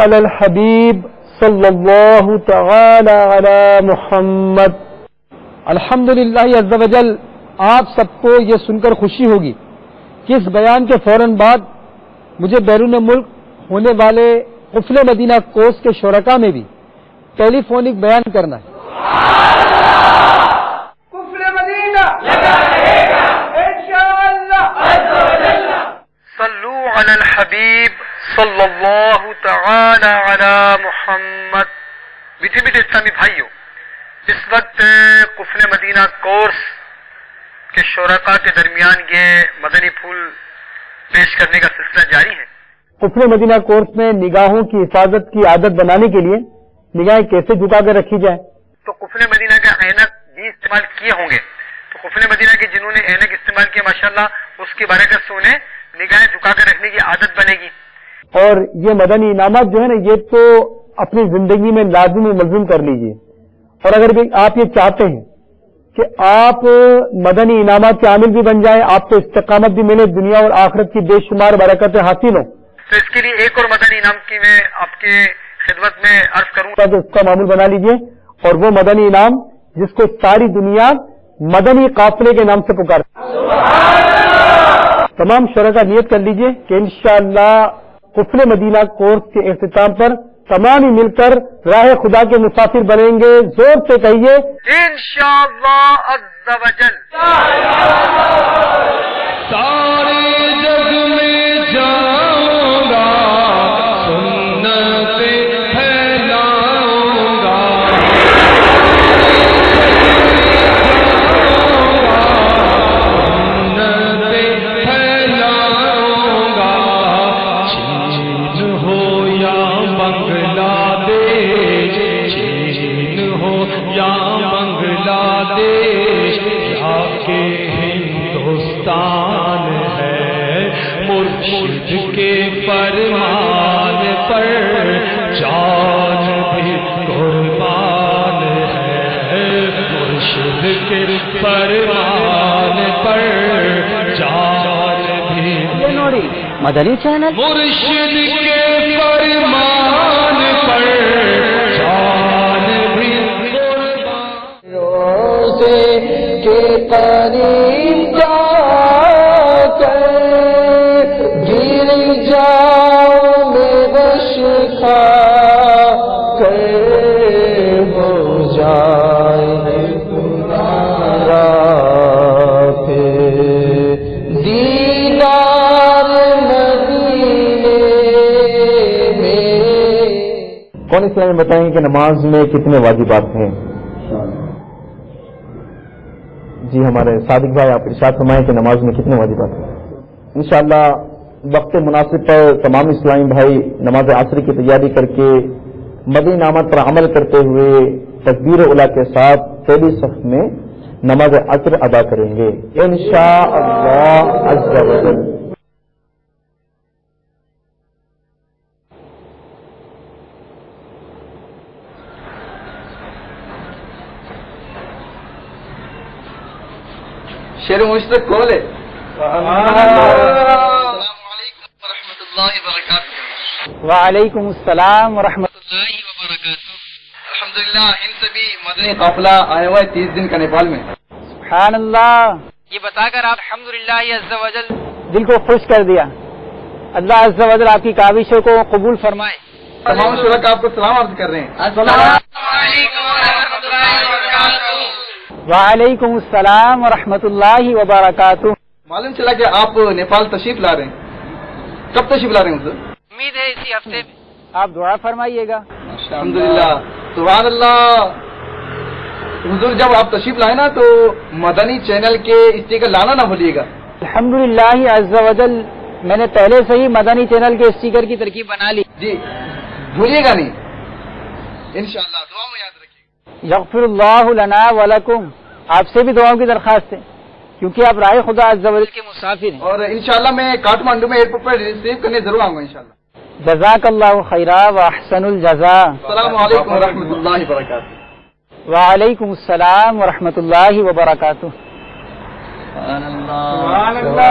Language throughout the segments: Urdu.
علی الحبیب صلی اللہ تعالی علی محمد۔ الحمدللہ عز و جل، آپ سب کو یہ سن کر خوشی ہوگی کہ اس بیان کے فوراً بعد مجھے بیرون ملک ہونے والے قفل مدینہ کورس کے شرکاء میں بھی ٹیلی فونک بیان کرنا ہے۔ قفل مدینہ لگا رہے گا انشاءاللہ عز و جل۔ صلو علی الحبیب صلی اللہ تعالی علی محمد۔ میٹھے میٹھے اسلامی بھائیوں، اس وقت قفل مدینہ کورس کے شرکاء کے درمیان یہ مدنی پھول پیش کرنے کا سلسلہ جاری ہے۔ قفل مدینہ کورس میں نگاہوں کی حفاظت کی عادت بنانے کے لیے نگاہیں کیسے جھکا کر رکھی جائیں؟ تو قفل مدینہ کا اینک بھی استعمال کیے ہوں گے، تو قفل مدینہ کے جنہوں نے اینک استعمال کیا ماشاءاللہ اس کی برکت سے انہیں نگاہیں جھکا کر رکھنے کی عادت بنے گی۔ اور یہ مدنی انعامات جو ہے نا، یہ تو اپنی زندگی میں لازم و ملزم کر لیجئے، اور اگر آپ یہ چاہتے ہیں کہ آپ مدنی انعامات کے عامل بھی بن جائیں، آپ کو استقامت بھی ملے، دنیا اور آخرت کی بے شمار برکتیں حاصل ہوں، تو اس کے لیے ایک اور مدنی انعام کی میں آپ کی خدمت میں عرض کروں گا کہ اس کا معمول بنا لیجئے، اور وہ مدنی انعام جس کو ساری دنیا مدنی قافلے کے نام سے پکارے۔ تمام شرکاء نیت کر لیجئے کہ انشاءاللہ قفل مدینہ کورس کے اختتام پر تمام ہی مل کر راہ خدا کے مسافر بنیں گے۔ زور سے کہیے انشاءاللہ عز و جل۔ سارے جگ میں جاؤں گا، سنت پھیلاؤں گا، سنت پھیلاؤں گا، چین ہو یا بنگلہ دیش، چین ہو یا بنگلہ دیش، یا کہ ہندوستان ہے مرشد کے فرمان پر جان بھی قربان ہے، مرشد کے فرمان پر جان بھی مدنی چینل مرشد کے فرمان پر جان بھی قربان۔ روزے کے قریب جا کر گر جاؤ میں غش کھا کر ہو جائے تمہارا پھر دیدار مدینے میں۔ کون اسلامی بتائیں کہ نماز میں کتنے واجبات ہیں؟ جی ہمارے صادق بھائی، آپ ارشاد فرمائیں کہ نماز میں کتنے واجبات ہیں؟ انشاءاللہ وقت مناسب پر تمام اسلامی بھائی نماز عصر کی تیاری کر کے مدنی انعامات پر عمل کرتے ہوئے تکبیر اولیٰ کے ساتھ پہلی صف میں نماز عصر ادا کریں گے انشاءاللہ عز و جل۔ شیر مشتق کھولے۔ السلام علیکم ورحمۃ اللہ وبرکاتہ۔ وعلیکم السلام ورحمۃ اللہ وبرکاتہ۔ الحمدللہ ان سبھی مدنی قافلہ آیا ہوا ہے 30 دن کا نیپال میں۔ سبحان اللہ، یہ بتا کر آپ الحمدللہ عز و جل دل کو خوش کر دیا۔ اللہ عز و جل آپ کی کاوشوں کو قبول فرمائے۔ تمام شرکاء آپ کو سلام عرض کر رہے ہیں۔ السلام علیکم ورحمۃ اللہ وبرکاتہ۔ وعلیکم السلام ورحمۃ اللہ وبرکاتہ۔ معلوم چلا کہ آپ نیپال تشریف لا رہے ہیں، کب تشریف لا رہے ہیں حضور؟ امید ہے اسی ہفتے میں۔ آپ دعا فرمائیے گا۔ الحمدللہ، سبحان اللہ۔ حضور جب آپ تشریف لائے نا تو مدنی چینل کے اسٹیکر لانا نہ بھولیے گا۔ الحمدللہ عز و جل، میں نے پہلے سے ہی مدنی چینل کے اسٹیکر کی ترکیب بنا لی۔ جی بھولیے گا نہیں، انشاءاللہ دعا میں یاد رکھیے۔ یغفر اللہ لنا ولکم، آپ سے بھی دعاؤں کی درخواست ہے کیونکہ آپ رائے خدا عز و جل کے مسافر ہیں۔ اور انشاءاللہ میں کاٹمانڈو میں ایئرپورٹ پر ریسیو کرنے ضرور آؤں گا انشاءاللہ۔ جزاک اللہ خیرا و احسن الجزاء۔ السلام علیکم ورحمۃ اللہ وبرکاتہ۔ وعلیکم السلام ورحمۃ اللہ وبرکاتہ۔ سبحان اللہ۔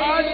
5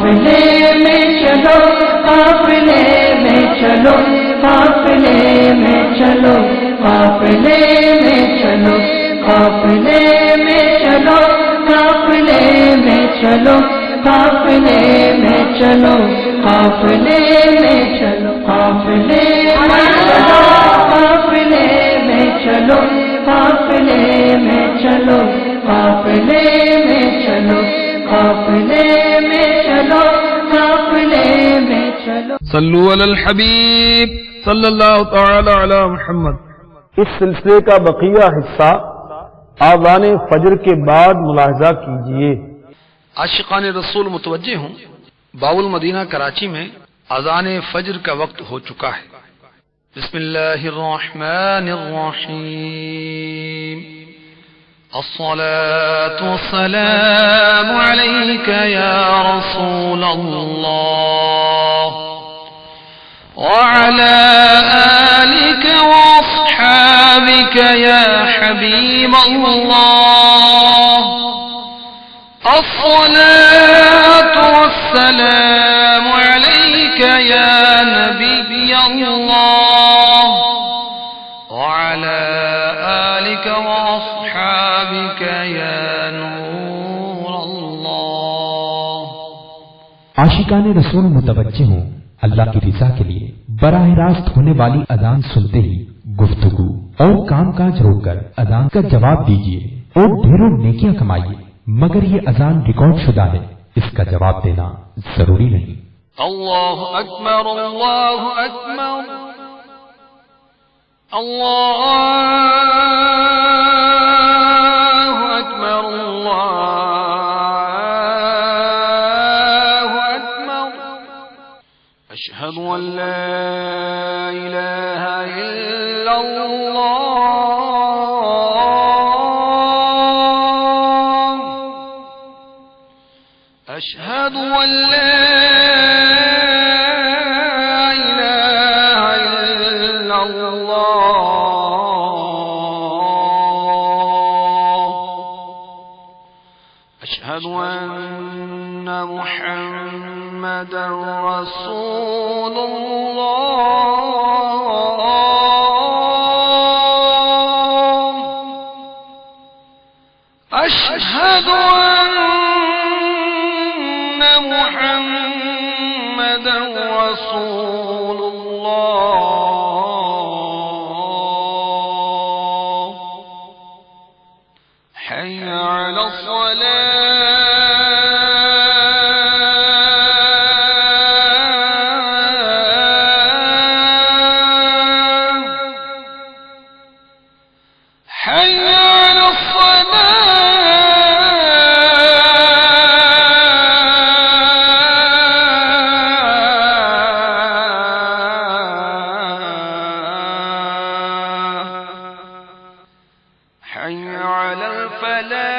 قافلے میں چلو قافلے میں چلو قافلے میں چلو قافلے میں چلو قافلے میں چلو قافلے میں چلو قافلے میں چلو قافلے میں چلو قافلے میں چلو قافلے میں چلو قافلے میں چلو قافلے میں چلو قافلے میں چلو قافلے میں چلو صلو علی الحبیب صلی اللہ تعالی علی محمد. اس سلسلے کا بقیہ حصہ آذان فجر کے بعد ملاحظہ کیجیے. عاشقان رسول متوجہ ہوں، باول مدینہ کراچی میں اذان فجر کا وقت ہو چکا ہے. بسم اللہ الرحمن الرحیم. الصلاة والسلام عليك يا رسول الله وعلى آلك وأصحابك يا حبيب الله. الصلاة والسلام عليك يا نبي الله وعلى آلك وأصحابك يا نور الله. عاشقان رسول متوجہ ہوں، اللہ کی رضا کے لیے براہ راست ہونے والی اذان سنتے ہی گفتگو اور کام کاج روک کر اذان کا جواب دیجیے اور ڈھیروں نیکیاں کمائیے. مگر یہ اذان ریکارڈ شدہ ہے، اس کا جواب دینا ضروری نہیں. اللہ اکبر اللہ اکبر اللہ اکبر اللہ اکبر. اشہد ان لا الہ الا اللہ اشہد ان لا الہ الا اللہ اشہد ان محمدا رسول اللہ اشہد ان محمد رسول اللہ. حي على الصلاة حي على حي على الفلاح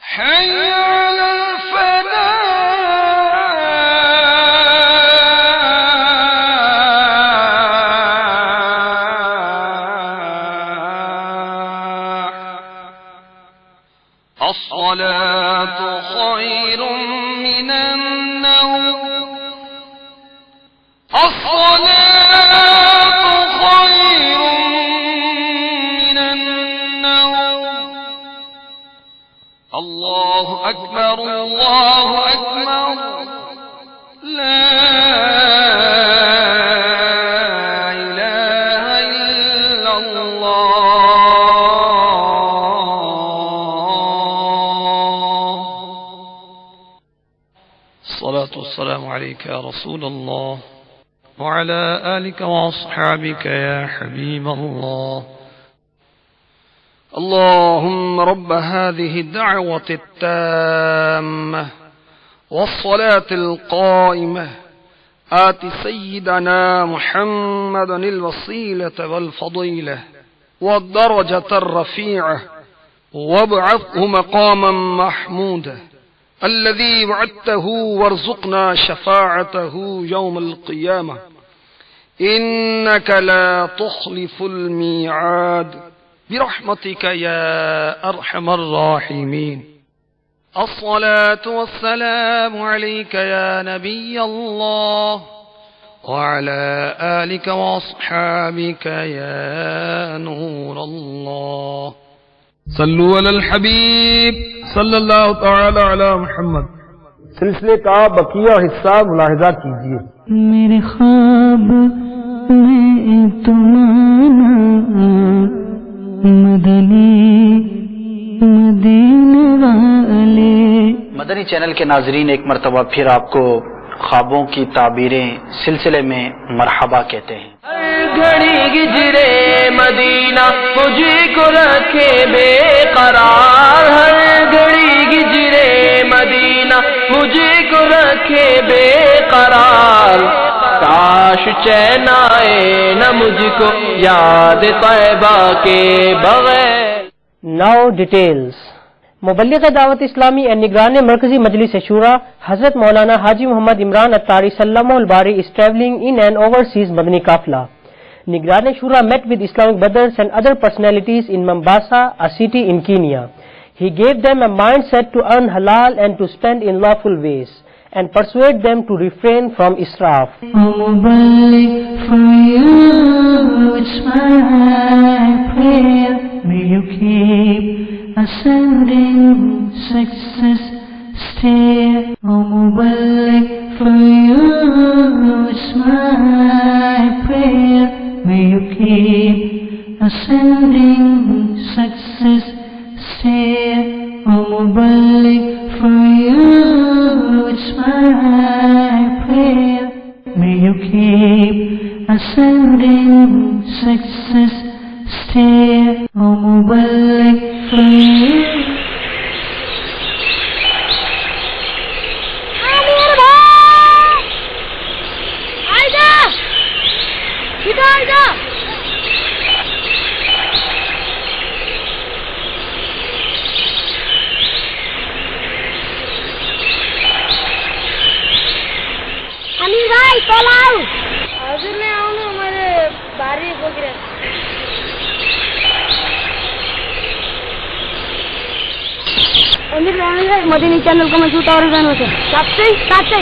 حي على الفلاح. الصلاة خير من النوم الصلاة خير من النوم. الله أكبر الله أكبر لا إله إلا الله. الصلاة والسلام عليك يا رسول الله وعلى آلك وأصحابك يا حبيب الله. اللهم رب هذه الدعوة التامة والصلاة القائمة آت سيدنا محمدا الوسيلة والفضيلة والدرجة الرفيعة وابعثه مقاما محمودا الذي وعدته وارزقنا شفاعته يوم القيامة. إنك لا تخلف الميعاد برحمتك يا أرحم الراحمين. الصلاة والسلام عليك يا نبي الله وعلى آلك وأصحابك يا نور الله. صلو علی الحبیب صلی اللہ تعالی علی محمد. سلسلے کا بقیہ حصہ ملاحظہ کیجیے. میرے خواب میں تمہارا مدنی مدینے والے. مدنی چینل کے ناظرین، ایک مرتبہ پھر آپ کو خوابوں کی تعبیریں سلسلے میں مرحبا کہتے ہیں. ہر گھڑی گجرے مدینہ مجھے کو رکھے بے قرار. ہر گھڑی گجرے مدینہ مجھے کو رکھے بے قرار. کاش چین آئے نہ مجھ کو یاد طیبہ کے بغیر. Now details. مبلغ دعوت اسلامی اور نگران مرکزی مجلس شورا حضرت مولانا حاجی محمد عمران اتاری سلمہ الباری is traveling in an overseas Madani Qafla. Nigran Shura met with Islamic brothers and other personalities in Mombasa, a city in Kenya. He gave them a mindset to earn halal and to spend in lawful ways, and persuade them to refrain from israf. For you, it's my prayer. May you keep ascending success stair. For you, it's my prayer. May you keep ascending success stair. For you, it's my prayer. May you keep ascending success stair. For you. Madani channel کو میں چھوٹا اور گانوں سے ساتھ سے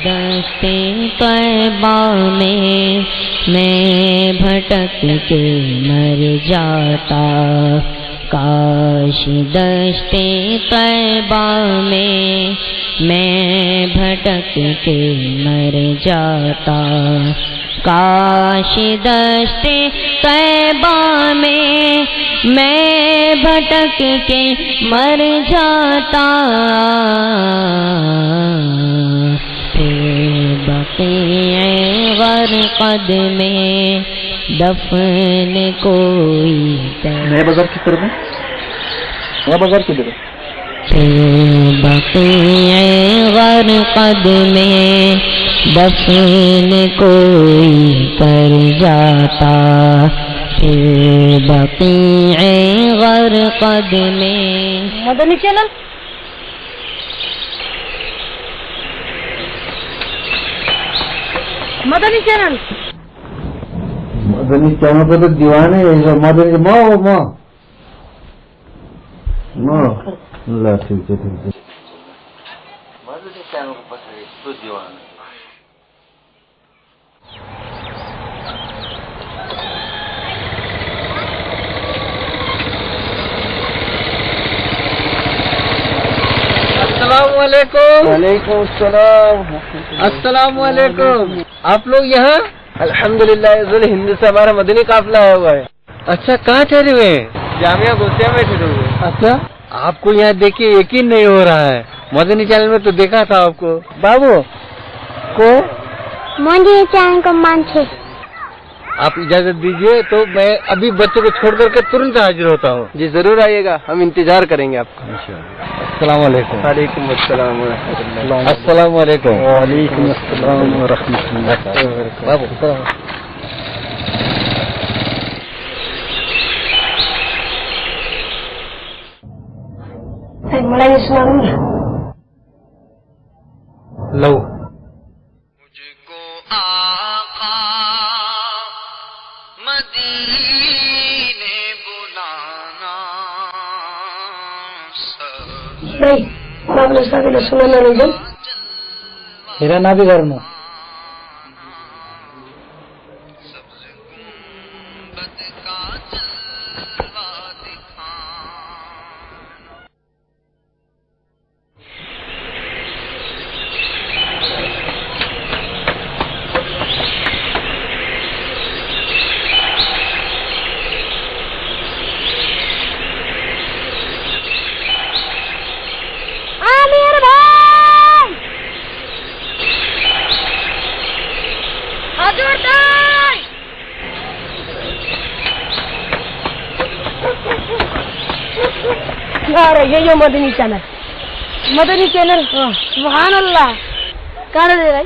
دشتے طیبہ میں بھٹک کے مر جاتا. کاش دشتے طیبہ میں بھٹک کے مر جاتا. کاش دشتے طیبہ میں بھٹک کے مر جاتا. بقیع غرقد میں دفن کوئی نئے بازار کی طرف ہے. نیا بازار کدھر ہے؟ بقیع غرقد میں دفن کوئی کر جاتا. بقیع غرقد میں. مدنی چینل مدنی چینل پہ تو دیوانے مدنی ماں اللہ ٹھیک ہے ٹھیک ہے. مدنی چینل کو پسند تو دیوانے. علیکم. وعلیکم السلام. السلام علیکم. آپ لوگ یہاں؟ الحمدللہ ہند سے ہمارا مدنی قافلہ آیا ہوا ہے. اچھا کہاں ٹھہرے ہوئے ہیں؟ جامعہ غوثیہ میں ٹھہرے ہوئے. اچھا آپ کو یہاں دیکھ کے یقین نہیں ہو رہا ہے. مدنی چینل میں تو دیکھا تھا آپ کو. بابو کو مدنی چینل کو مانتے. آپ اجازت دیجئے تو میں ابھی بچوں کو چھوڑ کر کے ترنت حاضر ہوتا ہوں. جی ضرور آئیے گا, ہم انتظار کریں گے آپ کا. السلام علیکم. وعلیکم السلام ورحمۃ اللہ. السلام علیکم. وعلیکم السلام ورحمۃ اللہ. بابو ملائی سناؤں گی. لو نہیں آپ نے سنا نہیں جب میرا نا بھی کرنا. یہ جو مدنی چینل سبحان اللہ کار دے بھائی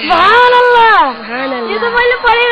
سبحان اللہ یہ تو پہلے پڑے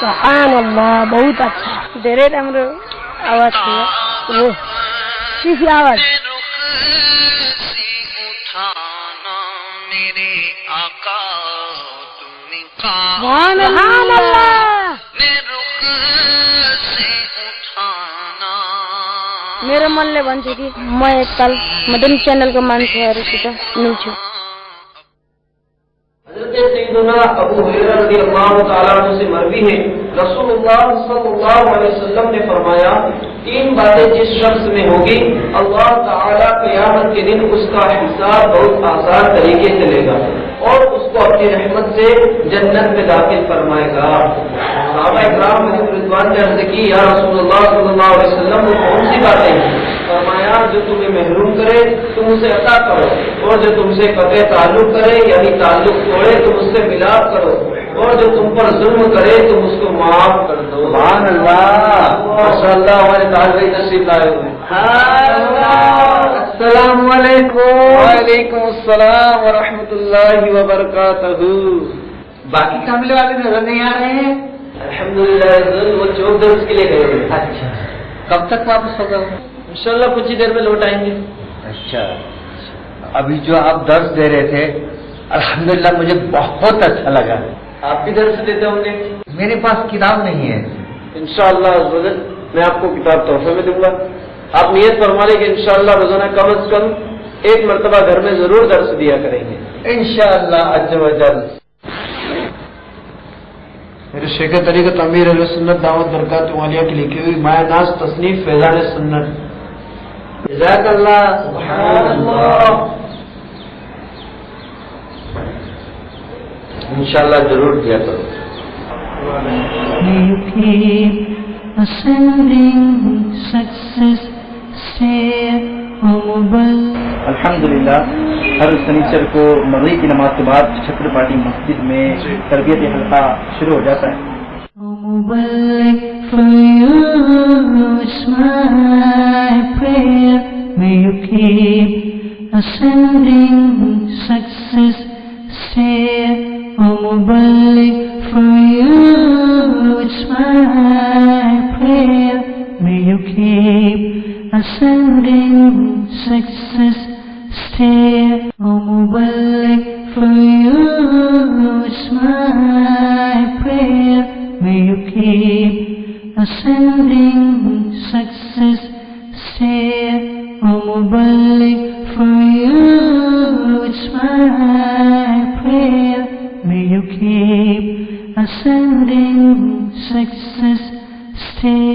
سبحان اللہ بہت اچھا دے رہے ہمارے آواز کسی آواز سبحان اللہ میرے من لے بن چکی میں ایک کل مدنی چینل کا مان سے رسیدہ مل چھو. حضرت سیدنا ابو ہریرہ رضی اللہ تعالیٰ عنہ سے مروی ہے رسول اللہ صلی اللہ علیہ وسلم نے فرمایا 3 باتیں جس شخص میں ہوگی اللہ تعالیٰ قیامت کے دن اس کا حساب بہت آسان طریقے سے لے گا اور اس کو اپنی رحمت سے جنت میں داخل فرمائے گا. صحابہ اکرام علیہ رضوان نے عرض کی یا رسول اللہ صلی اللہ علیہ وسلم وہ کون سی باتیں ہیں؟ فرمایا جو تمہیں محروم کرے تم اسے عطا کرو اور جو تم سے قطع تعلق کرے یعنی تعلق توڑے تم اس سے ملاپ کرو اور جو تم پر ظلم کرے تم اس کو معاف کر دو. سبحان اللہ ماشاء اللہ ہمارے تاج بھائی تشریف لائے ہوئے. السلام علیکم. وعلیکم السلام ورحمۃ اللہ وبرکاتہ. باقی کاملے والے نظر نہیں آ رہے ہیں. الحمدللہ وہ چوک درس کے لیے گئے ہوئے. اچھا کب تک واپس ہوگا؟ انشاءاللہ کچھ ہی دیر میں لوٹ آئیں گے. اچھا ابھی جو آپ درس دے رہے تھے الحمدللہ مجھے بہت اچھا لگا. آپ بھی درس دیتے ہوں گے؟ میرے پاس کتاب نہیں ہے. انشاءاللہ میں آپ کو کتاب تحفے میں دوں گا. آپ نیت فرما لیں کہ انشاءاللہ روزانہ کم از کم 1 مرتبہ گھر میں ضرور درس دیا کریں گے انشاءاللہ عز و جل. میرے شیخ طریقت امیر علیہ سنت دعوت برکات والیہ کی لکھی ہوئی مایا ناز تصنیف فیضان سنت. جزاک اللہ. سبحان اللہ. انشاءاللہ ضرور دیا کرو. May you keep ascending success stay humble. الحمدللہ ہر سنیچر کو مغرب کی نماز کے بعد چھتر پاٹی مسجد میں تربیت حلقہ شروع ہو جاتا ہے. For you it's my prayer. May you keep ascending success stay humble. For you it's my prayer. May you keep ascending success stay humble. For you it's my prayer. May you keep ascending success. Stay Muballigh for you, it's my prayer. May you keep ascending success. Stay.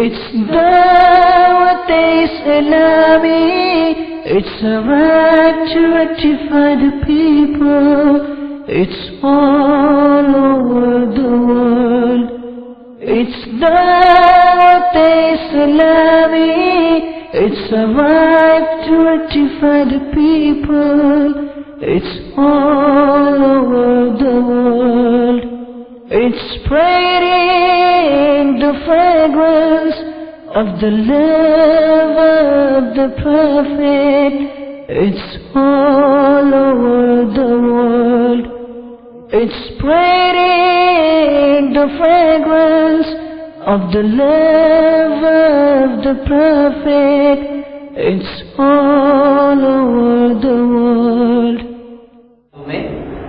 It's Dawat Islami, it's a right to rectify the people, it's all over the world. It's Dawat Islami, it's a right to rectify the people, it's all over the world. It's spreading the fragrance of the love of the Prophet. It's all over the world. It's spreading the fragrance of the love of the Prophet. It's all over the world.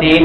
3,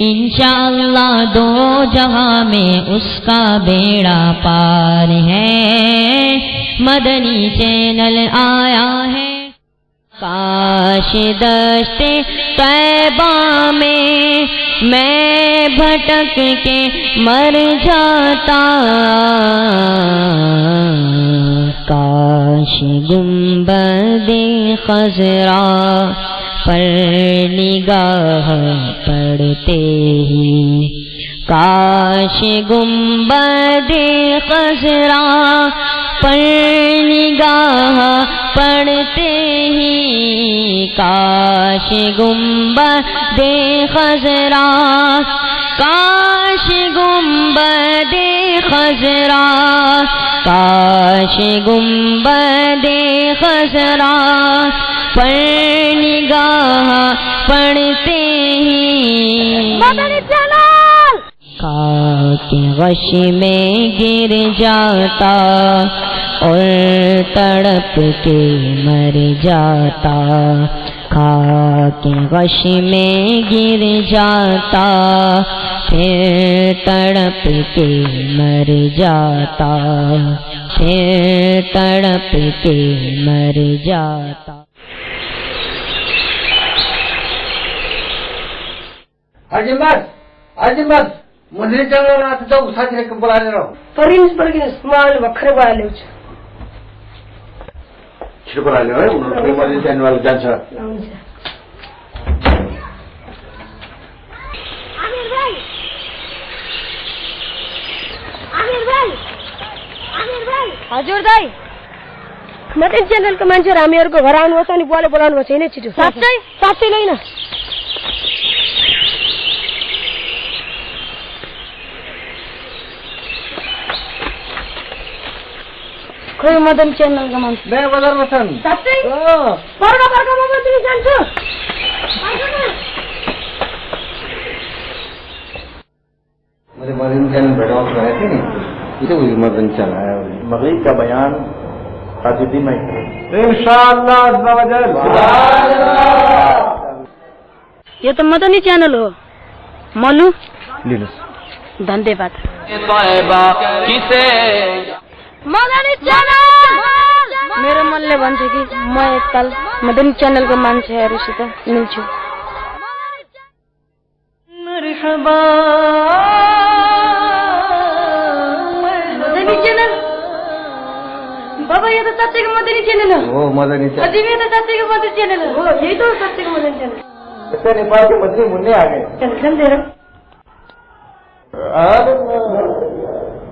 انشاءاللہ دو جہاں میں اس کا بیڑا پار ہے، مدنی چینل آیا ہے۔ کاش دشت طیبہ میں بھٹک کے مر جاتا، کاش گنبد خضرا پر نگاہ پڑتے ہی، کاش گنبد خضرا پر نگاہ پڑتے ہی، کاش گنبد خضرا، کاش گنبد خضرا، کاش گنبد خضرا پر نگاہ پڑتے ہی، خاک غش میں گر جاتا اور تڑپ کے مر جاتا، خاک غش میں گر جاتا پھر تڑپ کے مر جاتا، پھر تڑپ کے مر جاتا۔ عجمت مدنی چینل آتے تو ساتھ رکھ بلا رہے رہو پرینس برگنس مال وکھر والے چھڑ بلا رہے ہو انہوں نے مدنی چینل والے جان سا حضور دائی مدنی چینل کا منچر ہمیں اور کو گھران ہوتا نہیں بولے بلان وہ چینے چھٹو ساتھ سے لئی نا کوئی مدن چینل کا منچ میں بدر وطن ساتھ سے پرگا محمد تیری جان چھو مجھے مدن چینل بیٹھا ہوں رہے تھے نہیں اسے کوئی مدن چینل آیا مغرب کا بیان تاج الدین میں انشاءاللہ عز و جل یہ تو مدنی چینل ہو مولو لیلس دھندے بات مدنی چینل میرے من لے بن سکی میں کل مدنی چینل کا مان سے رشتہ مل چھو مرحبا مدنی چینل بابا یہ تو چاچے کا مدنی چینل ہے وہ مدنی چینل عجیب یہ تو چاچے کا مدنی چینل ہے یہی تو چاچے کا مدنی چینل ایسے نیپال کے مدنی منع آ گئے چل دے رہا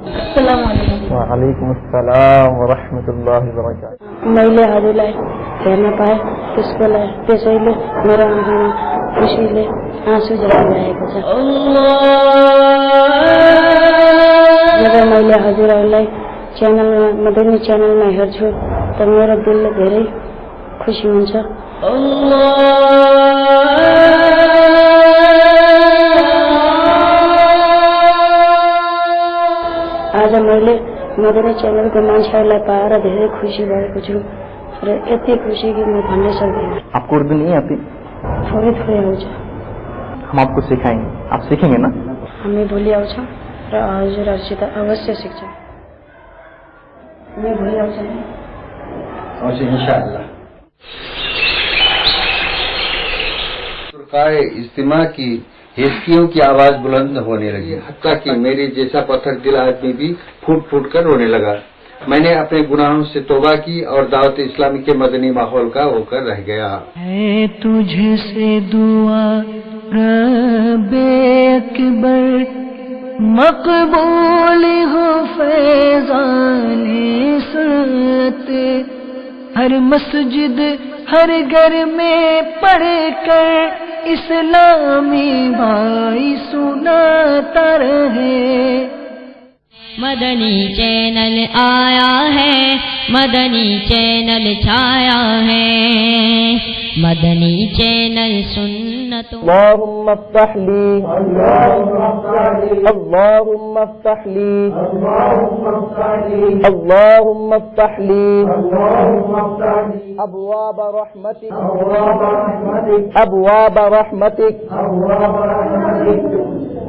السلام علیکم وعلیکم السلام ورحمۃ اللہ وبرکاتہ مہیلے حاضر لائے کہنا پائے کس کو لائے پیسے لے میرا آنکھانا خوشی لے آنسو جلا جائے گا جب مہیلے حاضر لائے چینل میں مدنی چینل میں ہر چھو تو میرا دل گہرے خوشی منچا آج مہیلے مدنی چینل کو مان شاء اللہ پارا دھیرے خوشی بڑے کچھ اتنی خوشی کی میں بھرنے چل گئی آپ کو اردو نہیں آتی تھوڑی تھوڑی ہو جائے ہم آپ کو سکھائیں گے آپ سیکھیں گے نا ہمیں بولی آؤ چھا حضور ارشدہ اوشیہ سیکھ جائیں میں بولی آؤ چھا انشاءاللہ فرقائے اجتماع کی ہچکیوں کی آواز بلند ہونے لگی حتیٰ کہ میری جیسا پتھر دل آدمی بھی پھوٹ پھوٹ کر رونے لگا میں نے اپنے گناہوں سے توبہ کی اور دعوت اسلامی کے مدنی ماحول کا ہو کر رہ گیا ہے تجھ سے دعا رب اکبر مقبول ہو فیضان سنت ہر مسجد ہر گھر میں پڑھ کر اسلامی بھائی سناتا رہے مدنی چینل آیا ہے مدنی چینل چھایا ہے مدنی چینل سنتوں اللهم افتح لي اللهم افتح لي اللهم افتح لي أبواب رحمتك أبواب رحمتك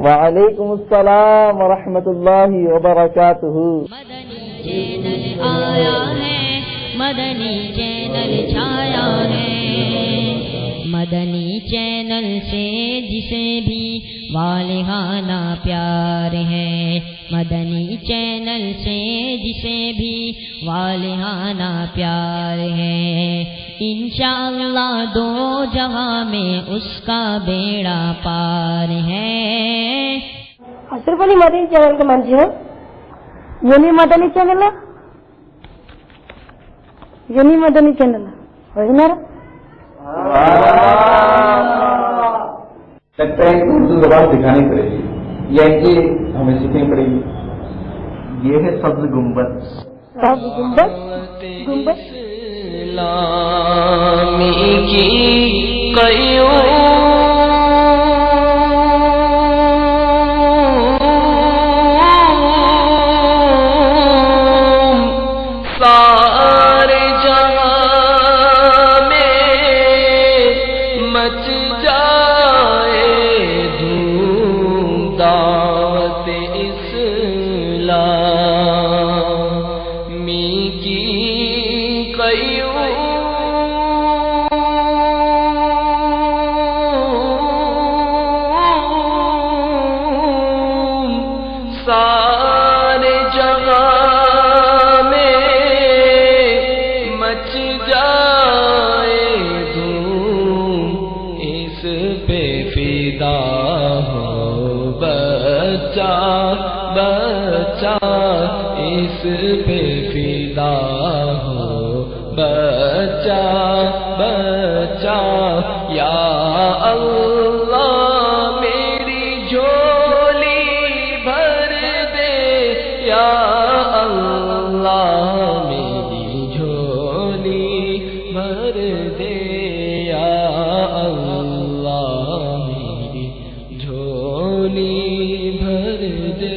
وعليكم السلام ورحمة الله وبركاته. چینل آیا ہے مدنی چینل چھایا ہے مدنی چینل سے جسے بھی والہانہ پیار ہے مدنی چینل سے جسے بھی والہانہ پیار ہے انشاءاللہ دو جہاں میں اس کا بیڑا پار ہے. اشرف علی مدنی چینل کے منچی ہو یونی مدنی چینل یونی مدنی چینل لگتا ہے کہ اردو زبان دکھانی پڑے گی یا کہ ہمیں سیکھنی پڑے گی. یہ ہے سبز گنبد. سبز گنبد گنبد اسلامی کی قیوم سارے جہاں میں مچ جائے دھوم دعوت اسلامی کی قیوم سارے جہاں میں مچ جائے دھوم اس پہ فدا ہو بچہ بچہ اس پہ فدا ہو بچہ بچہ یا اللہ میری جھولی بھر دے یا اللہ میری جھولی بھر دے یا اللہ میری جھولی بھر دے.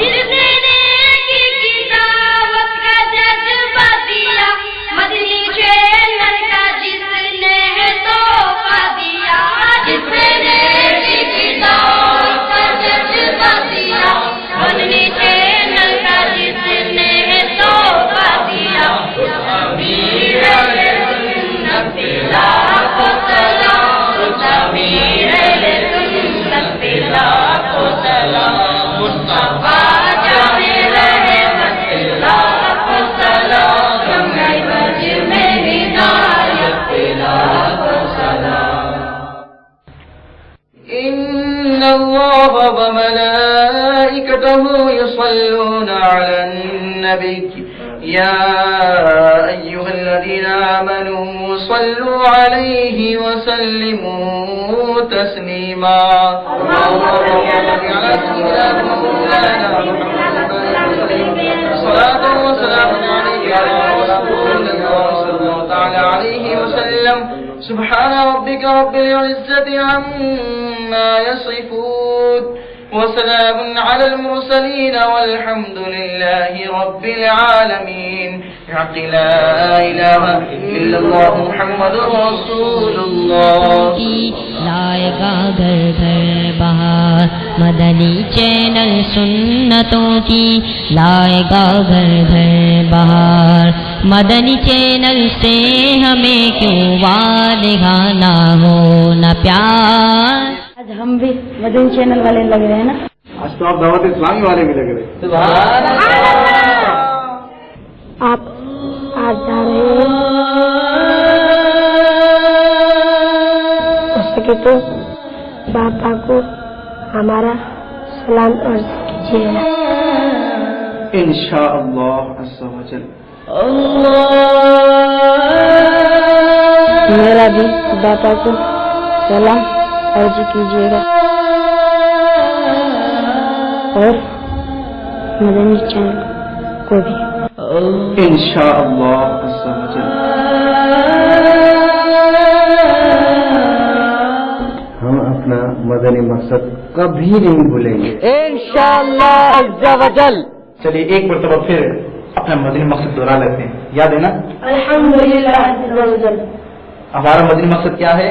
جس نے إن الله وملائكته يصلون على النبي يا أيها الذين آمنوا صلوا عليه وسلموا تسليما اللهم صل على سيدنا مولانا صلاة وسلام عليك يا رسول الله صلى الله تعالى عليه وسلم سبحان ربك رب العزة عما يصفون وسلام على المرسلين والحمد لله رب العالمين بحق لا إله إلا الله محمد رسول الله لائے گا گھر گھر بہار مدنی چینل سنتوں کی لائے گا گھر گھر بہار مدنی چینل سے ہمیں کیوں والگا نہ ہو نہ پیار آج ہم بھی مدنی چینل والے لگ رہے ہیں نا آج تو آپ دعوت اسلامی والے بھی لگ رہے ہیں آپ آج جا رہے ہیں ہو سکے تو باپا کو ہمارا سلام عرض کیجیے گا انشاءاللہ عز و جل میرا بھی باپا کو سلام عرض کیجیے گا اور مدنی چینل کو بھی انشاءاللہ عز و جل ہم اپنا مدنی مقصد کبھی نہیں بھولیں گے انشاءاللہ عز و جل. چلیے ایک مرتبہ پھر اپنا مدنی مقصد دوہرا لیتے ہیں. یاد ہے نا؟ الحمدللہ عز و جل. ہمارا مدنی مقصد کیا ہے؟